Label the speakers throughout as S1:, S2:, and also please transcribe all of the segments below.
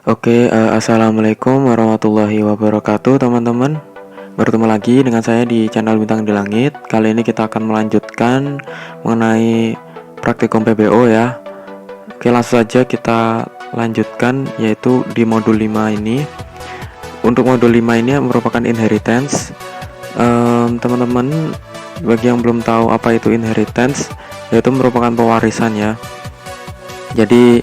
S1: Assalamualaikum warahmatullahi wabarakatuh teman-teman. Bertemu lagi dengan saya di channel Bintang di Langit. Kali ini kita akan melanjutkan mengenai praktikum PBO ya. Oke, langsung saja kita lanjutkan, yaitu di modul 5 ini. Untuk modul 5 ini merupakan inheritance. Teman-teman, bagi yang belum tahu apa itu inheritance, yaitu merupakan pewarisan ya. Jadi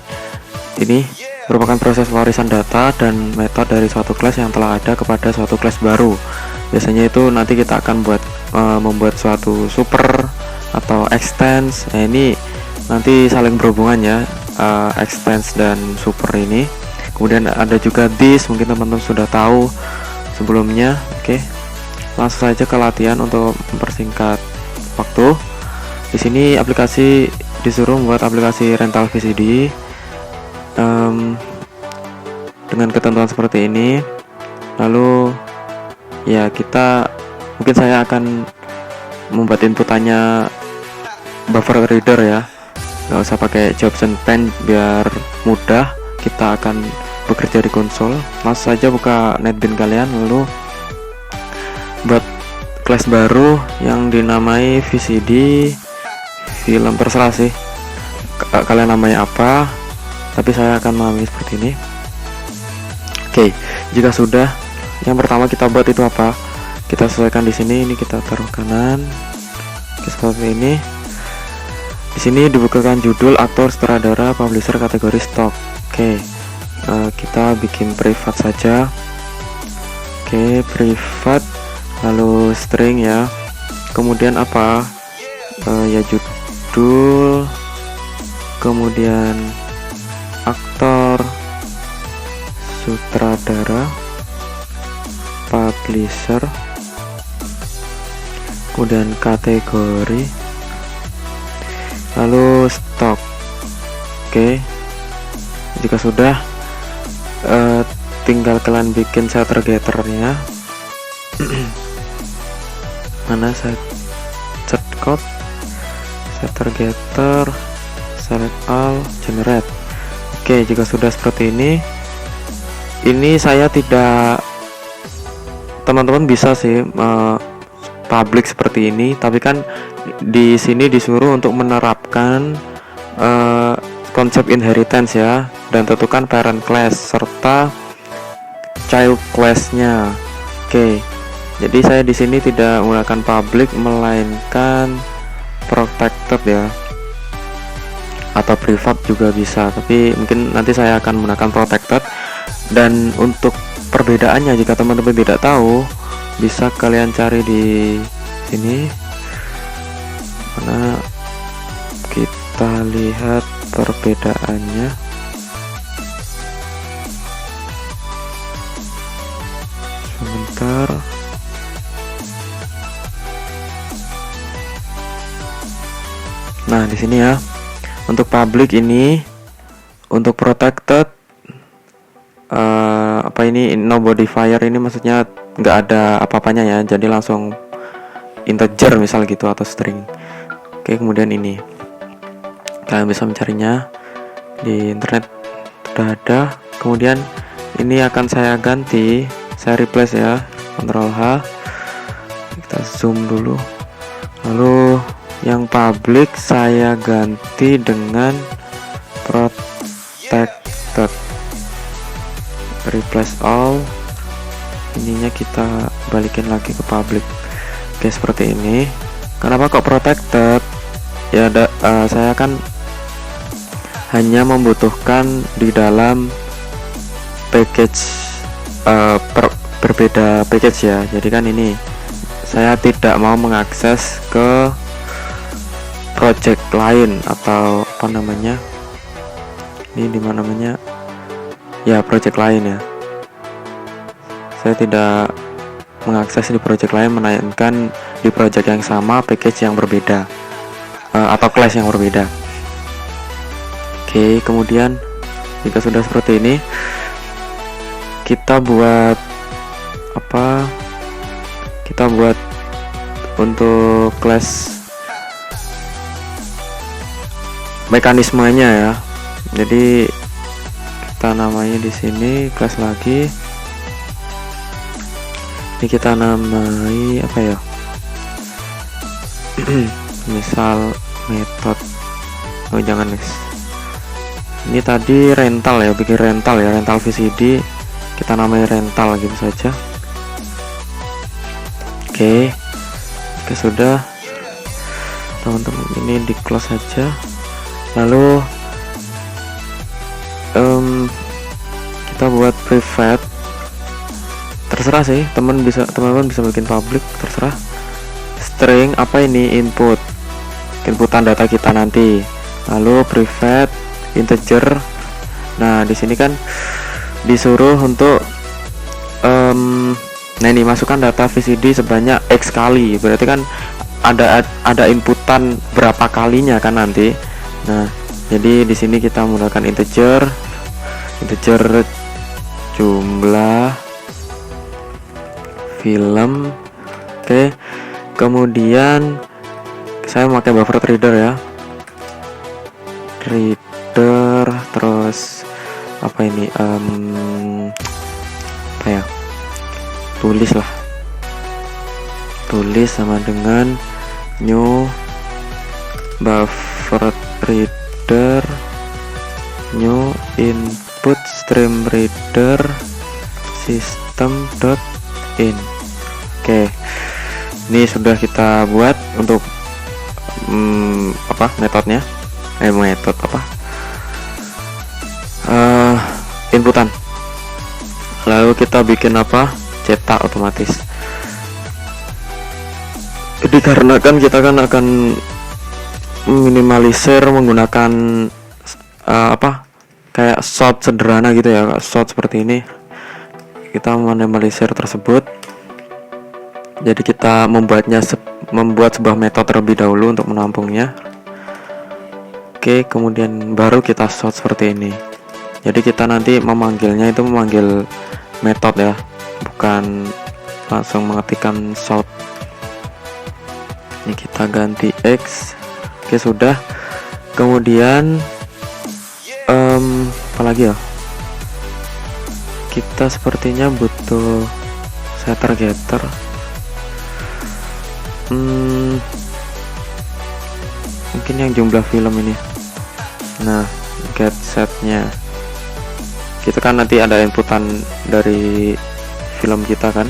S1: ini merupakan proses pewarisan data dan metode dari suatu kelas yang telah ada kepada suatu kelas baru. Biasanya itu nanti kita akan membuat suatu super atau extends. Nah, ini nanti saling berhubungan ya, extends dan super ini. Kemudian ada juga this, mungkin teman-teman sudah tahu sebelumnya. Oke, langsung saja ke latihan untuk mempersingkat waktu. Di sini aplikasi disuruh membuat aplikasi rental VCD dengan ketentuan seperti ini. Lalu ya mungkin saya akan membuat inputannya buffer reader ya, nggak usah pakai Jobson Pen biar mudah. Kita akan bekerja di konsol. Langsung saja buka NetBeans kalian, lalu buat kelas baru yang dinamai VCD film, terserah sih kalian namanya apa, tapi saya akan memahami seperti ini. Oke, jika sudah, yang pertama kita buat itu apa? Kita sesuaikan di sini. Ini kita taruh kanan. Oke, seperti ini. Di sini dibukakan judul, aktor, sutradara, publisher, kategori, stok. Oke, kita bikin privat saja. Oke, privat, lalu string ya. Kemudian apa? Ya judul, kemudian aktor, sutradara, publisher, kemudian kategori, lalu stok. Oke, jika sudah, tinggal kalian bikin setter getternya. Mana set code, setter getter, select all, generate. Oke, jika sudah seperti ini saya tidak, teman-teman bisa sih public seperti ini, tapi kan di sini disuruh untuk menerapkan konsep inheritance ya, dan tentukan parent class serta child class-nya. Oke, jadi saya di sini tidak menggunakan public melainkan protected ya, atau privat juga bisa, tapi mungkin nanti saya akan menggunakan protected. Dan untuk perbedaannya, jika teman-teman tidak tahu, bisa kalian cari di sini. Mana kita lihat perbedaannya. Sebentar. Nah, di sini ya. Untuk public ini, untuk protected ini no modifier, ini maksudnya nggak ada apa-apanya ya, jadi langsung integer misal gitu, atau string. Oke, kemudian ini kalian bisa mencarinya di internet, sudah ada. Kemudian ini akan saya ganti, saya replace ya, Ctrl H, kita zoom dulu. Lalu yang public saya ganti dengan protected, replace all, ininya kita balikin lagi ke public. Oke, seperti ini. Kenapa kok protected ya? Saya kan hanya membutuhkan di dalam package berbeda package ya, jadi kan ini saya tidak mau mengakses ke project lain, atau apa namanya, ini dimana namanya ya, project lain ya. Saya tidak mengakses di project lain, melainkan di project yang sama, package yang berbeda, atau class yang berbeda. Oke, kemudian jika sudah seperti ini, kita buat apa? Kita buat untuk class mekanismenya ya. Jadi kita namanya di sini kelas lagi. Ini kita namai apa ya? Misal metode. Oh jangan guys. Ini tadi rental ya, bikin rental ya, rental VCD. Kita namai rental gitu saja. Oke, sudah teman-teman, ini di close saja. Lalu kita buat private, terserah sih teman-teman bisa bikin public, terserah. String apa ini, inputan data kita nanti. Lalu private integer. Nah di sini kan disuruh untuk nah ini masukkan data VCD sebanyak X kali, berarti kan ada inputan berapa kalinya kan nanti. Nah jadi di sini kita menggunakan integer jumlah film. Oke, kemudian saya memakai buffer reader ya, reader, terus apa ini apa ya, tulis sama dengan new buffer reader new input stream reader system.in. Oke, ini sudah kita buat untuk metodenya, inputan. Lalu kita bikin cetak otomatis. Dikarenakan kita kan akan minimalisir menggunakan kayak shot sederhana gitu ya, shot seperti ini. Kita minimalisir tersebut. Jadi kita membuat sebuah metode terlebih dahulu untuk menampungnya. Oke, kemudian baru kita shot seperti ini. Jadi kita nanti memanggilnya itu memanggil metode ya, bukan langsung mengetikkan shot. Ini kita ganti X. Oke, sudah. Kemudian apalagi ya, kita sepertinya butuh setter getter. Mungkin yang jumlah film ini. Nah, get setnya kita kan nanti ada inputan dari film kita kan,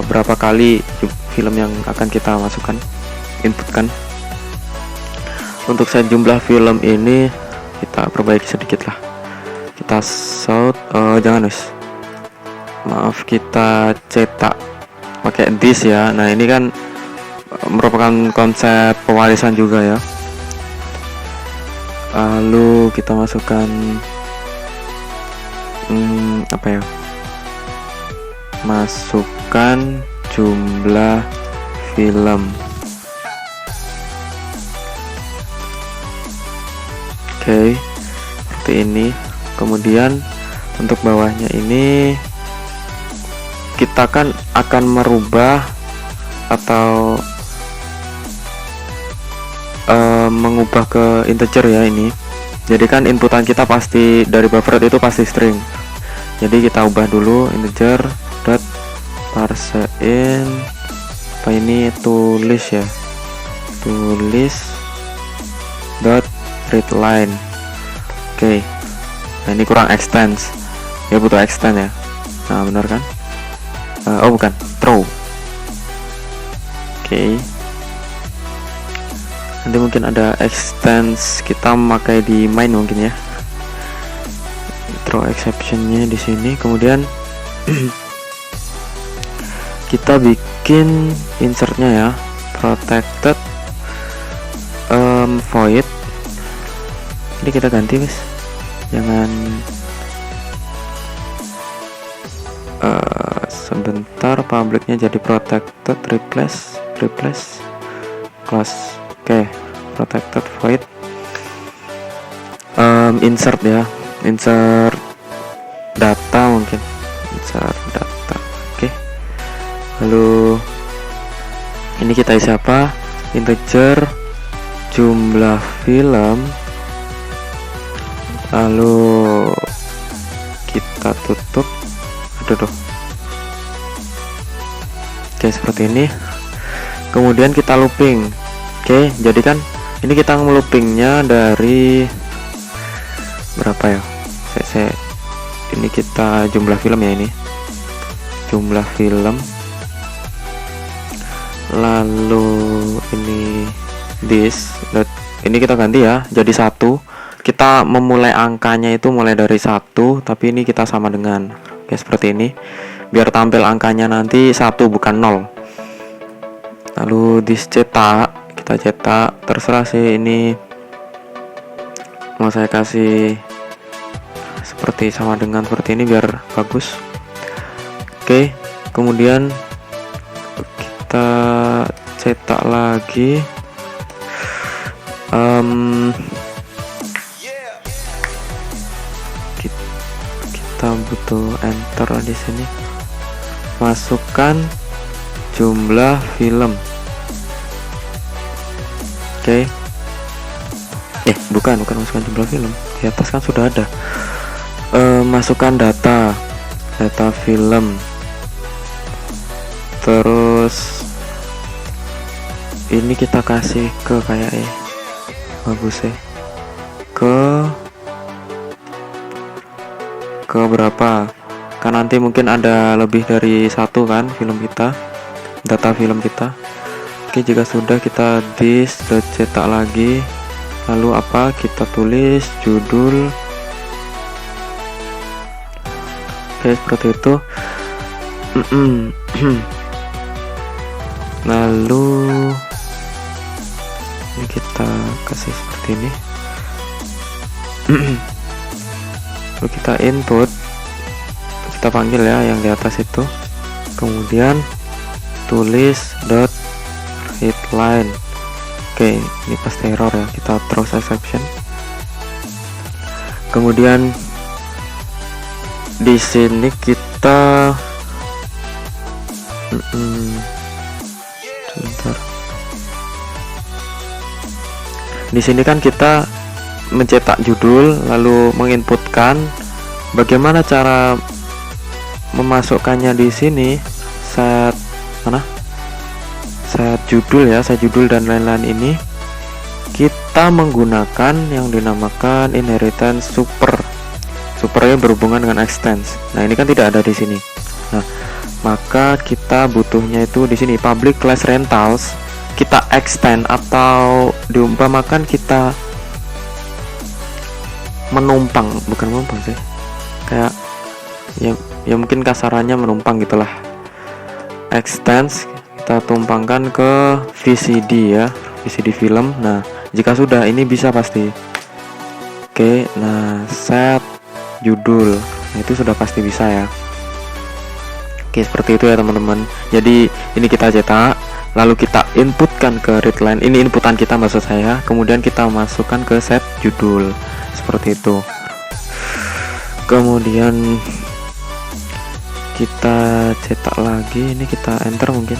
S1: berapa kali film yang akan kita masukkan, inputkan. Untuk set jumlah film ini kita perbaiki sedikit lah, kita sort kita cetak pakai this ya. Nah ini kan merupakan konsep pewarisan juga ya. Lalu kita masukkan masukkan jumlah film. Oke, seperti ini. Kemudian untuk bawahnya ini kita kan akan merubah atau mengubah ke integer ya ini. Jadi kan inputan kita pasti dari buffer itu pasti string. Jadi kita ubah dulu integer dot parsein apa ini, tulis ya, tulis dot readline. Oke. Nah ini kurang extends ya, butuh extend ya. Nah benar kan, oh bukan, throw. Oke. Nanti mungkin ada extends kita memakai di main mungkin ya, throw exceptionnya di sini. Kemudian kita bikin insertnya ya, protected void. Ini kita ganti guys, jangan sebentar, publicnya jadi protected, replace class. Oke, protected void insert ya, insert data mungkin, insert data. Oke, lalu ini kita isi apa, integer jumlah film, lalu kita tutup. Aduh. Oke, seperti ini. Kemudian kita looping. Oke, jadi kan ini kita ngeloopingnya dari berapa ya? Ini kita jumlah film ya, ini jumlah film, lalu ini ini kita ganti ya jadi 1. Kita memulai angkanya itu mulai dari 1, tapi ini kita sama dengan, oke, seperti ini biar tampil angkanya nanti 1 bukan 0. Lalu dicetak, kita cetak, terserah sih, ini mau saya kasih seperti sama dengan seperti ini biar bagus. Oke, kemudian kita cetak lagi. Kita butuh enter di sini. Masukkan jumlah film. Oke. Bukan masukkan jumlah film. Di atas kan sudah ada. Masukkan data film. Terus ini kita kasih ke kayak bagus ya, ke berapa, kan nanti mungkin ada lebih dari 1 kan film kita, data film kita. Oke, jika sudah kita cetak lagi, lalu apa, kita tulis judul. Oke, seperti itu. Lalu ini kita kasih seperti ini. Lalu kita input, kita panggil ya yang di atas itu, kemudian tulis dot readline. Oke, ini pasti error ya, kita throws exception. Kemudian di sini kita sebentar. Di sini kan kita mencetak judul lalu menginputkan. Bagaimana cara memasukkannya di sini? Set judul ya, set judul dan lain-lain ini kita menggunakan yang dinamakan inheritance super. Supernya berhubungan dengan extends. Nah, ini kan tidak ada di sini. Nah, maka kita butuhnya itu di sini public class rentals. Kita extend atau diumpamakan kita bukan menumpang sih, kayak ya mungkin kasarannya menumpang gitulah. Extends kita tumpangkan ke VCD ya, VCD film. Nah, jika sudah ini bisa pasti. Oke, nah set judul, nah, itu sudah pasti bisa ya. Oke, seperti itu ya teman-teman. Jadi ini kita cetak, lalu kita inputkan ke readline. Ini inputan kita maksud saya. Kemudian kita masukkan ke set judul seperti itu. Kemudian kita cetak lagi. Ini kita enter mungkin.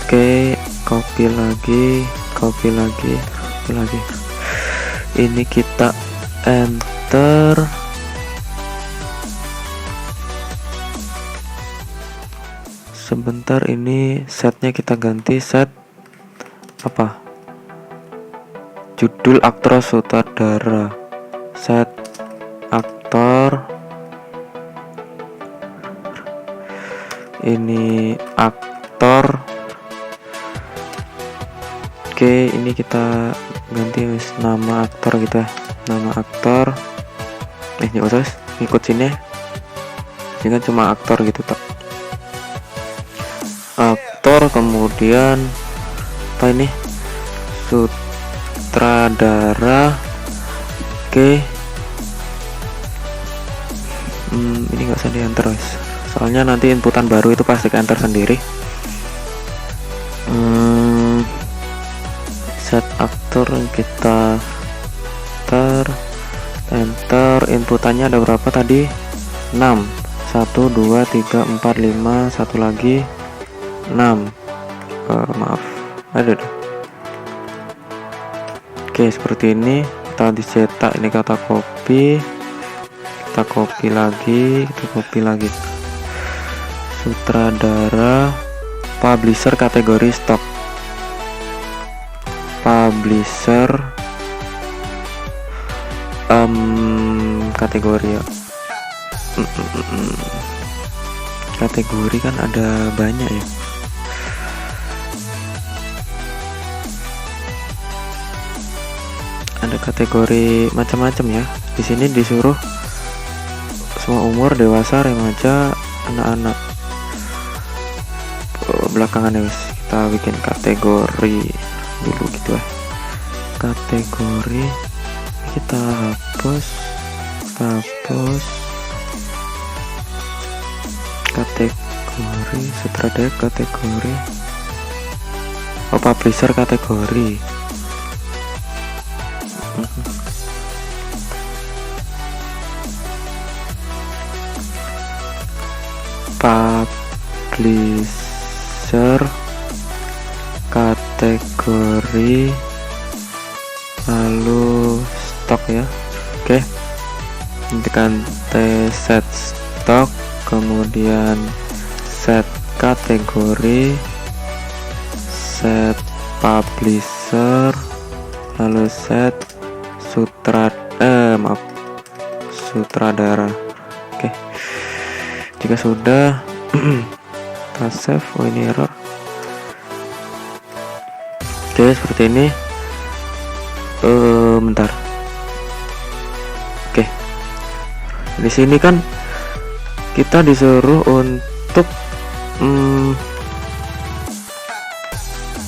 S1: Oke, copy lagi. Ini kita enter. Sebentar, ini setnya kita ganti set apa? Judul, aktor, sutradara. Set aktor. Ini aktor. Oke, ini kita ganti nama aktor gitu ya, nama aktor. Ikut sini jangan cuma aktor gitu tak, aktor. Kemudian apa ini, sutradara. Oke, ini nggak usah di enter guys, soalnya nanti inputan baru itu pasti ke enter sendiri. Set aktor kita enter. Inputannya ada berapa tadi? 6. 1 2 3 4 5, satu lagi 6. Maaf, ada Oke, seperti ini kita dicetak. Ini kata copy, kita copy lagi, sutradara, publisher, kategori stok, publisher, kategori ya. Kategori kan ada banyak ya. Ada kategori macam-macam ya. Di sini disuruh semua umur, dewasa, remaja, anak-anak. Belakangan ya guys, kita bikin kategori dulu gitu ya. Kategori kita hapus kategori sutradara, kategori publisher, kategori publisher, kategori, lalu stok ya. Oke, tekan set stok, kemudian set kategori, set publisher, lalu set sutradara. Oke, jika sudah kita save. Oh, ini error. Oke, seperti ini. Bentar. Oke, di sini kan kita disuruh untuk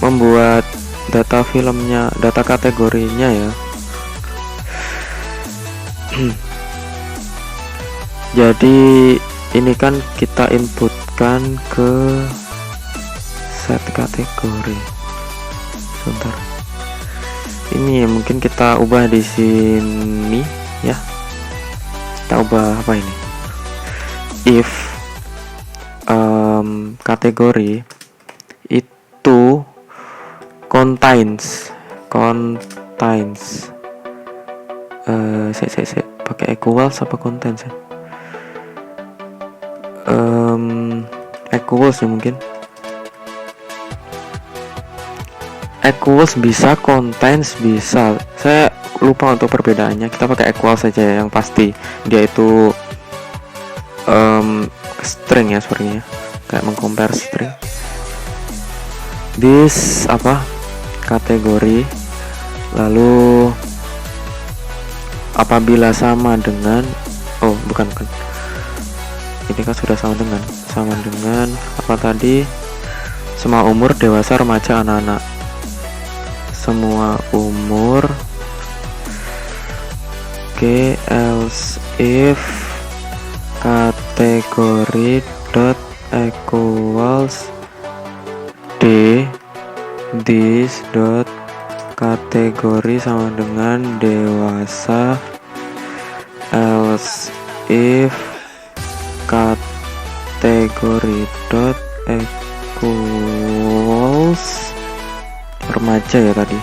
S1: membuat data filmnya, data kategorinya ya. Jadi ini kan kita inputkan ke set kategori. Sebentar. Ini mungkin kita ubah di sini ya. Kita ubah apa ini? If kategori itu contains saya pakai equals apa contains ya? Equals ya mungkin. Equals bisa, contains bisa. Saya lupa untuk perbedaannya. Kita pakai equals saja ya, yang pasti dia itu string ya sebenarnya, kayak mengcompare string. This kategori, lalu apabila sama dengan bukan ini kan sudah sama dengan apa tadi, semua umur, dewasa, remaja, anak-anak, semua umur. Oke, else if kategori dot equals this dot kategori sama dengan dewasa, else if kategori dot equals remaja ya tadi,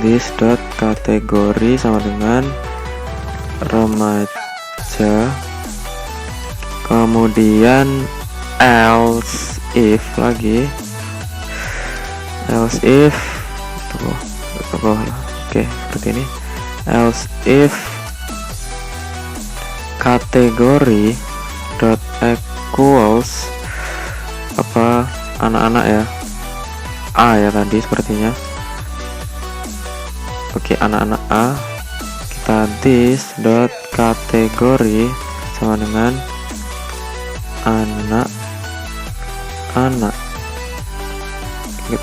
S1: this dot kategori sama dengan remaja, kemudian else if lagi, else if oke seperti ini, else if kategori dot equals anak-anak ya, A ya tadi sepertinya. Oke, anak-anak A, kita this dot kategori sama dengan anak-anak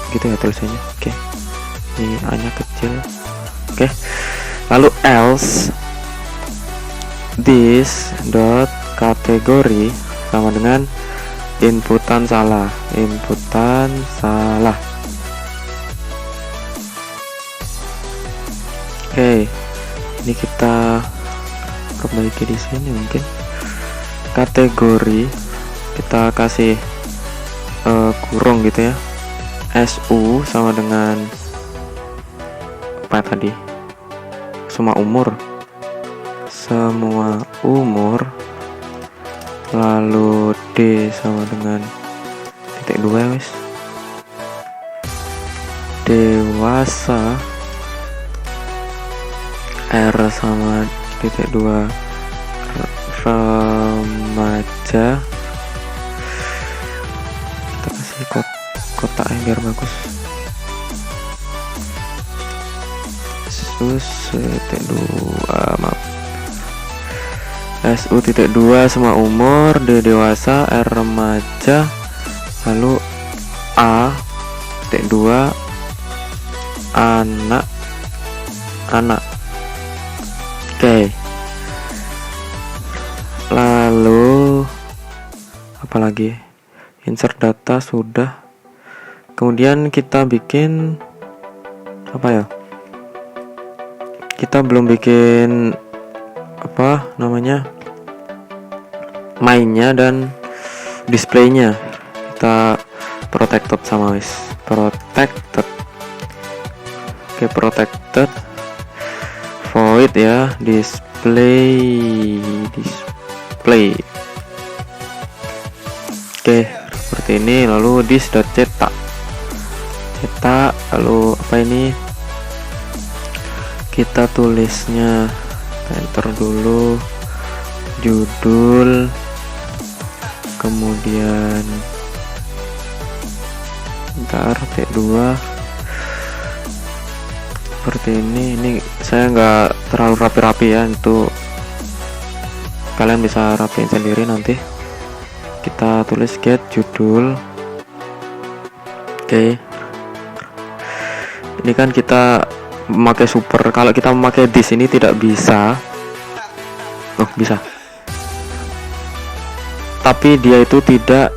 S1: gitu ya tulisannya. Oke, ini A-nya kecil. Oke, lalu else this dot kategori sama dengan inputan salah. Oke, ini kita kembali ke di sini, mungkin kategori kita kasih kurung gitu ya, su sama dengan apa apa tadi, semua umur, lalu D sama dengan titik 2 ya wis. Dewasa, R sama titik 2, remaja, kita kasih kotak yang biar bagus. SU titik 2, maaf, SU titik 2 semua umur, D dewasa, R remaja, lalu A titik 2 anak. Oke. Lalu apalagi, insert data sudah. Kemudian kita bikin apa ya, kita belum bikin apa namanya, mainnya dan displaynya. Kita protected sama wis, protected. Oke, protected void ya, display. Oke, seperti ini. Lalu this.cetak, lalu apa ini, kita tulisnya, enter dulu judul, kemudian bentar, T2 seperti ini saya nggak terlalu rapi-rapi ya, itu kalian bisa rapiin sendiri nanti. Kita tulis get judul. Oke, ini kan kita memakai super. Kalau kita memakai this ini tidak bisa. Bisa, tapi dia itu tidak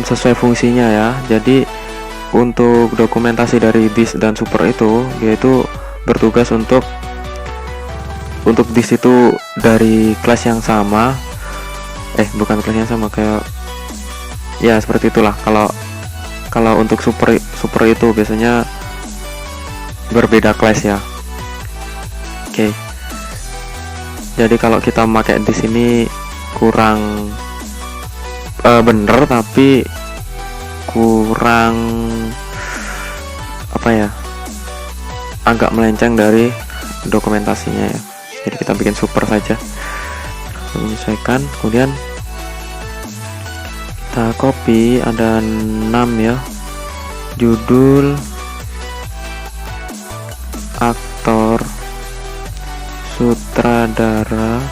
S1: sesuai fungsinya ya. Jadi untuk dokumentasi dari this dan super itu, dia itu bertugas untuk this itu dari kelas yang sama, bukan kelas yang sama, kayak ya seperti itulah. Kalau untuk super itu biasanya berbeda kelas ya. Oke. Jadi kalau kita memakai di sini kurang bener, tapi kurang apa ya, agak melenceng dari dokumentasinya ya. Jadi kita bikin super saja, menyesuaikan. Kemudian kita copy, ada 6 ya, judul, aktor, sutradara,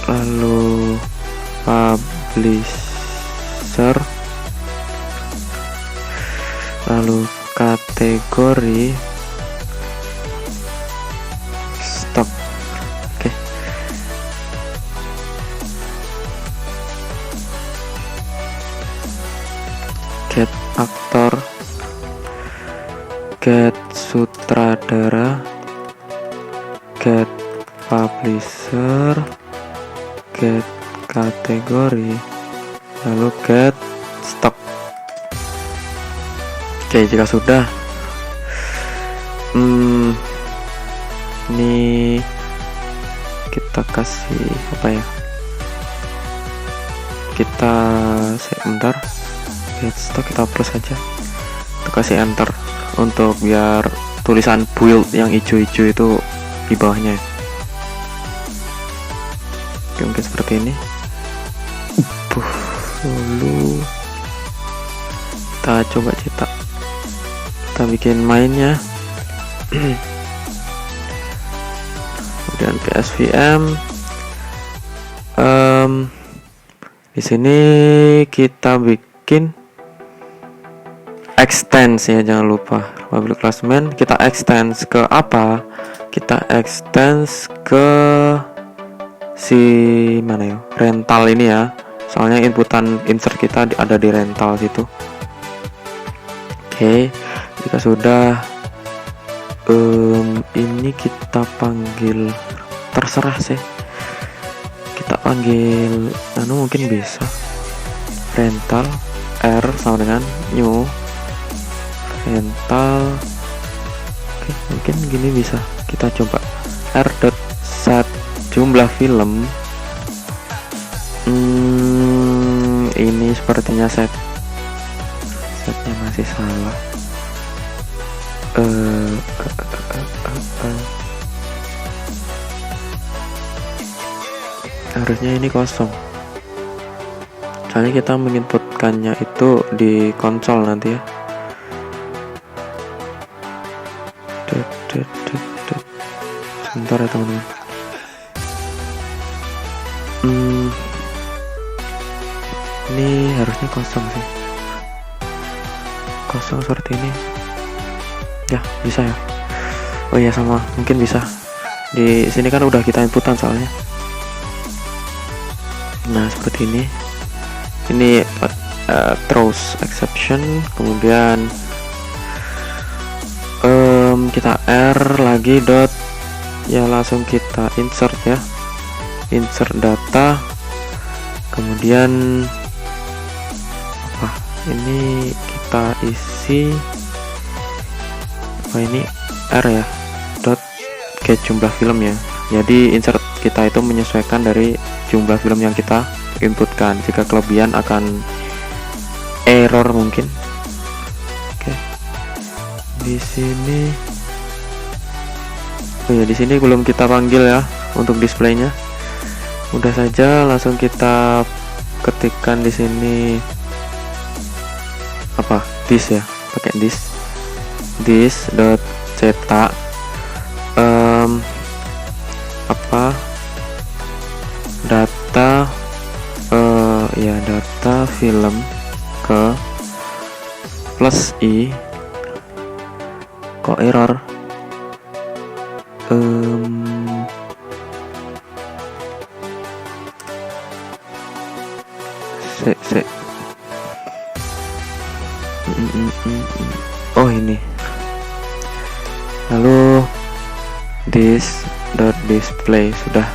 S1: lalu publisher, lalu kategori, stok. Oke. Get aktor, get sutradara, get publisher, get kategori, lalu get stock. Oke, jika sudah, ini kita kasih apa ya, kita sebentar, get stock kita plus saja, kita kasih enter untuk biar tulisan build yang hijau-hijau itu di bawahnya. Oke, mungkin seperti ini. Lalu kita coba cetak, kita bikin mainnya. Kemudian PSVM, di sini kita bikin extends ya, jangan lupa public classman. Kita extends ke apa, kita extends ke si mana ya, rental ini ya, soalnya inputan insert kita ada di rental situ. Oke, jika sudah, ini kita panggil, terserah sih, kita panggil mungkin bisa rental R sama dengan new rental Oke, mungkin gini bisa kita coba r dot set jumlah film. Ini sepertinya setnya masih salah. Harusnya ini kosong, soalnya kita menginputkannya itu di konsol nanti ya. Sebentar ya teman-teman. Ini harusnya kosong sih, kosong seperti ini ya, bisa ya. Oh iya, sama mungkin bisa di sini kan udah kita inputan soalnya. Nah seperti ini throws exception, kemudian kita r lagi dot ya, langsung kita insert ya, insert data, kemudian apa ini kita isi ini r ya, dot get jumlah film ya. Jadi insert kita itu menyesuaikan dari jumlah film yang kita inputkan. Jika kelebihan akan error mungkin. Oke. Di sini, oh ya, di sini belum kita panggil ya untuk displaynya. Mudah saja, langsung kita ketikkan di sini apa, this ya, pakai this dot cetak apa data ya, data film ke plus i. Kok error? Oh ini, lalu this dot display sudah,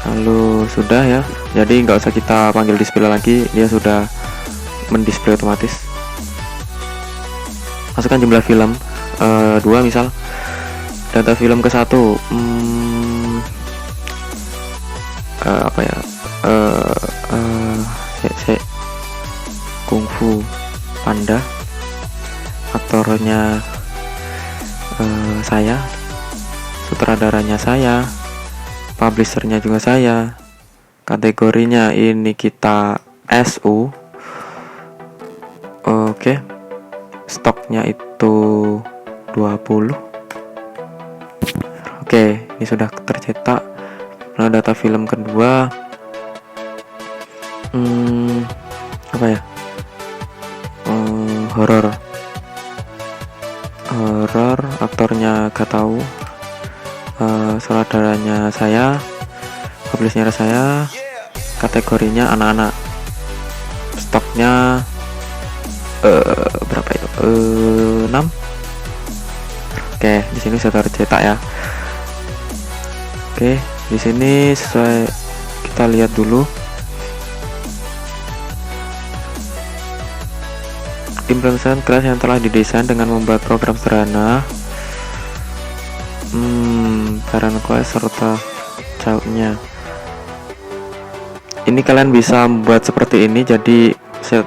S1: lalu sudah ya, jadi nggak usah kita panggil display lagi, dia sudah mendisplay otomatis. Masukkan jumlah film 2 misal, data film ke 1 apa ya, Kung Fu Panda, aktornya saya, sutradaranya saya, publishernya juga saya, kategorinya ini kita SU. Oke, stoknya itu 20. Oke, ini sudah tercetak. Nah, data film kedua apa ya, horor, aktornya gak tahu, sutradaranya saya, publishernya saya, kategorinya anak-anak, stoknya berapa itu, 6. Oke, di sini sudah tercetak ya. Oke, di sini sesuai, kita lihat dulu. Implementasi kelas yang telah didesain dengan membuat program sederhana, parent class serta child-nya. Ini kalian bisa membuat seperti ini, jadi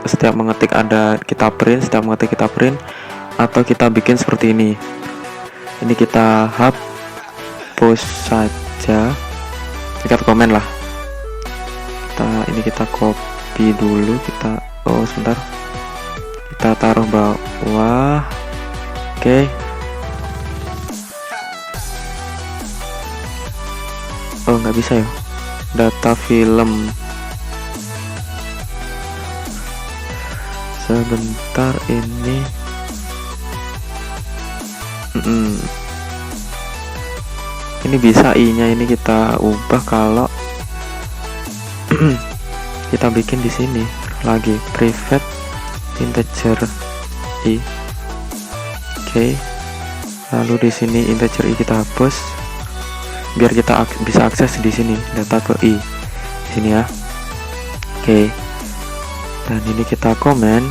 S1: setiap mengetik ada kita print, atau kita bikin seperti ini. Ini kita hapus saja, kita komen lah. Kita copy dulu, kita sebentar, kita taruh bawah. Oke. Nggak bisa ya, data film. Sebentar, ini ini bisa i-nya ini kita ubah kalau kita bikin di sini lagi private integer i. Oke. Lalu di sini integer i kita hapus biar kita bisa akses di sini data ke i di sini ya. Oke. Dan ini kita komen.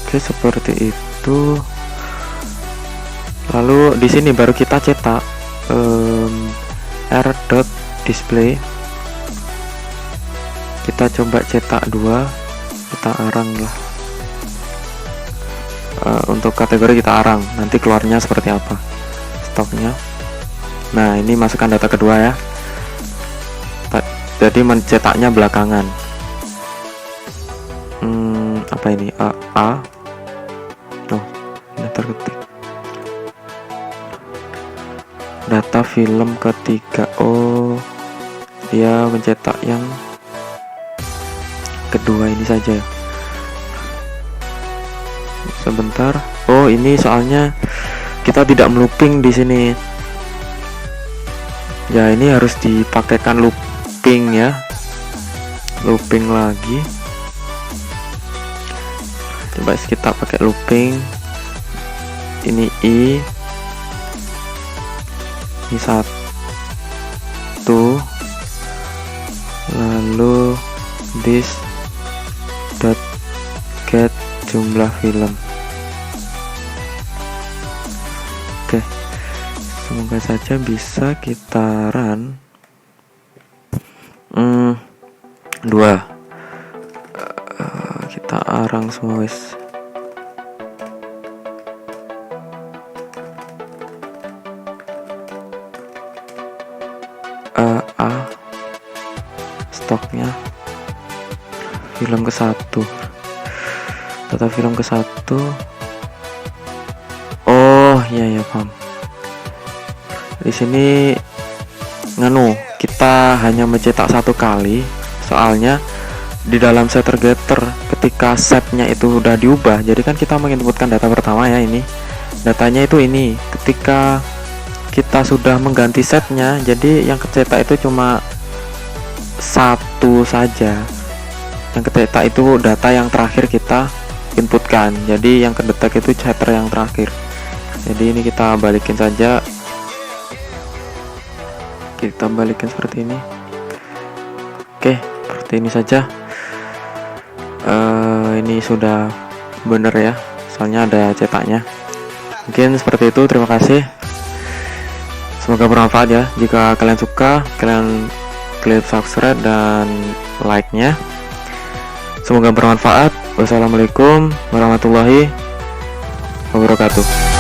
S1: Oke, seperti itu. Lalu di sini baru kita cetak r.display. Kita coba cetak 2, kita arang lah. Untuk kategori kita arang, nanti keluarnya seperti apa stoknya. Nah, ini masukkan data kedua ya. Jadi mencetaknya belakangan. Apa ini? Oh, ini terketik. Data film ketiga. Oh, dia mencetak yang kedua ini saja. Sebentar. Oh, ini soalnya kita tidak looping di sini. Ya, ini harus dipakaikan looping ya. Looping lagi. Coba kita pakai looping. Ini i 1, lalu this dot get jumlah film. Oke, semoga saja bisa kita run. 2 kita arang semua wis. Stoknya film ke-1, data film ke-1. Oh iya ya, paham. Di sini kita hanya mencetak 1 kali, soalnya di dalam setter getter ketika setnya itu udah diubah, jadi kan kita menginputkan data pertama ya, ini datanya itu ini. Ketika kita sudah mengganti setnya, jadi yang kecetak itu cuma 1 saja. Yang kecetak itu data yang terakhir kita inputkan, jadi yang kedetek itu setter yang terakhir. Jadi ini kita balikin saja, kita balikin seperti ini. Oke, seperti ini saja. Ini sudah bener ya, soalnya ada cetaknya. Mungkin seperti itu, terima kasih, semoga bermanfaat ya. Jika kalian suka, kalian klik subscribe dan like-nya. Semoga bermanfaat. Wassalamualaikum warahmatullahi wabarakatuh.